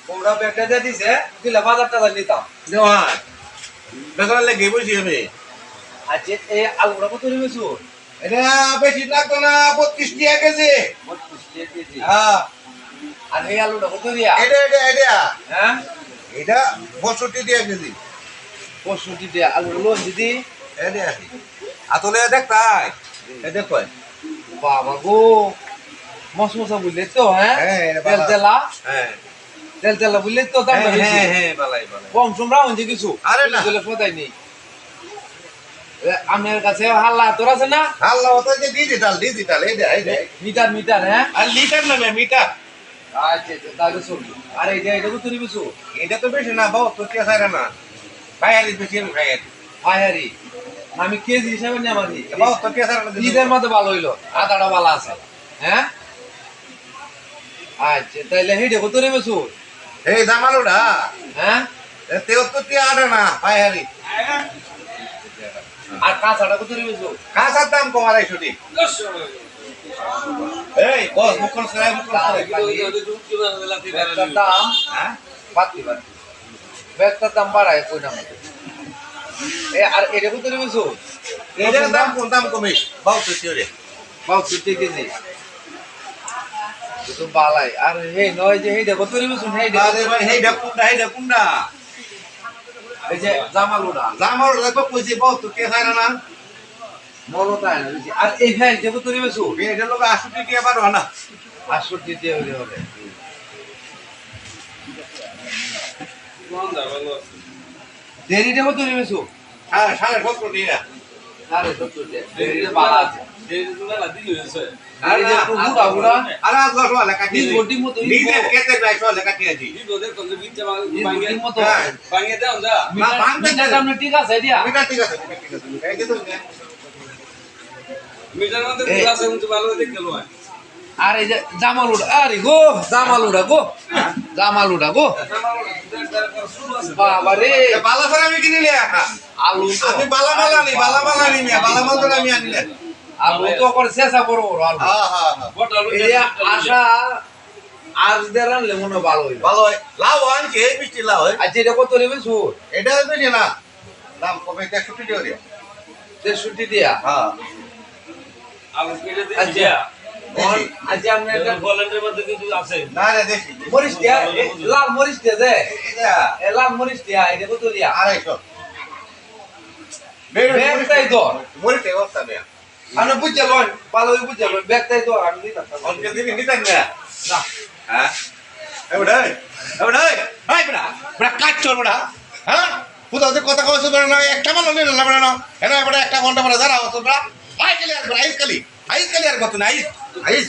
কুমড়া ব্যাগটা দিয়ে দিছে দিলে 1000 টাকা নিতাম দেওয়ান বেকার লেগে বসি আমি আচ্ছা এই আলুটা কত নিবেছো এটা বেশি লাগতো না 32 টাকা কেজি 32 কেজি হ্যাঁ আর এই আলুটা কত দিয়া এটা হ্যাঁ এটা 62 টাকা কেজি 65 দিয়া আলু লোন দিদি এটা আতলে দেখতাই এই দেখো বাবা গো মসমসা বুঝলে তো হ্যাঁ হ্যাঁ, এটা তেল বালা। তেলা হ্যাঁ তেল তেলা বুঝলে তো দাম বেশি হ্যাঁ বালাই বালাই কম সমরা হইছে কিছু আরে না। দিলে ফদাই নেই আমার কাছে হাল্লা তোর আছে না আল্লাহ তো যে ডিজিটাল এটা মিটার মিটার হ্যাঁ আর লিটার না মিটার আচ্ছা তাহলে চলবে আর এটা কত নিবেছো এটা তো বেশি না 72 টাকা ছাড়া না বাইরে বেশি আমি খাই হায়ারি আমি কেজি হিসাবে নেমানি 72 টাকা ছাড়া না ঈদের মধ্যে ভালো হইলো আদাটা ভালো আছে হ্যাঁ আচ্ছা তাইলে হেডে কত নেবেছো এই জামালুডা হ্যাঁ 73 টাকা আড়া না বাইরে আর কাঁচাটা কত নেবেছো কাঁচার দাম কম 250 এই বস মুখন সরাই ব্যাগটার দাম হ্যাঁ বাড়তি ব্যাগটার দাম বাড়ায় কই না এ আর এটা কত নেবেছো এটার দাম কোন দাম কমে 72 টাকা রে 62 কেজি তো বালাই আর হে নয় যে হেডে কত নেবেছো হেডে আরে ভাই হেডা কুন্ডা এই যে জামালুডা জামাল দেখো কইছি 72 টাকা ছাড়া না মনো তাই না বুঝছি। আর এই ফ্যান যে কত নেবেছো এটা লোক 80 টাকা পারো না 68 দিয়ে হইলে হবে দেরিটা কত নেবেছো হ্যাঁ 70 টাকা আরে 70 দিয়ে দেরিটা ভালো আছে আরে এই যে একটু বুড়া বুড়া আরে 10 টাকা কাটি বিশ গোটি মতো নিজে কেটে 200 টাকা কাটি আছি মতো হ্যাঁ মিটার দাম ঠিক আছে দিয়া মিটার ঠিক আছে এই যে তো আর এই যে জামালুডা আরে গো জামালুডা গো বাবা রে বালা করে আমি কিনিলে আলু তো আমি বালা নি বালা মাল তো আমি আনিলে আলু তো করে শেষা বড় বড় আলু হ্যাঁ এই যে আশা আজ দেরান লেমন ভালো হইলো ভালো হয় লাভ আনছে এই মিষ্টি লাভ হয় আচ্ছা এটা কত নেবে সুর এটা বেশি না দাম কমে 160 টাকা দিয়ে 63 দিয়া হ্যাঁ আচ্ছা আচ্ছা আপনি একটা না রে দেখি মরিচ দিয়া লাল মরিচ দিয়া দে এটা এ লাল মরিচ দিয়া এটা কত দিয়া 250 ব্যাগটাই তো মরিতে অবস্থা নেই আপনি বুঝতে লন ভালো বুঝতে লন ব্যাগটাই তো আমি দিতাম অনকে দিবি নিতেন না না হ্যাঁ এই বড় কাজ চল বড় হ্যাঁ কোথাও কথা কইছ বড় না একটা মাল নিল না বড় না এরা বড় একটা ঘন্টা বড় দাঁড়াও তো বড় আই কালি আর কত না আইস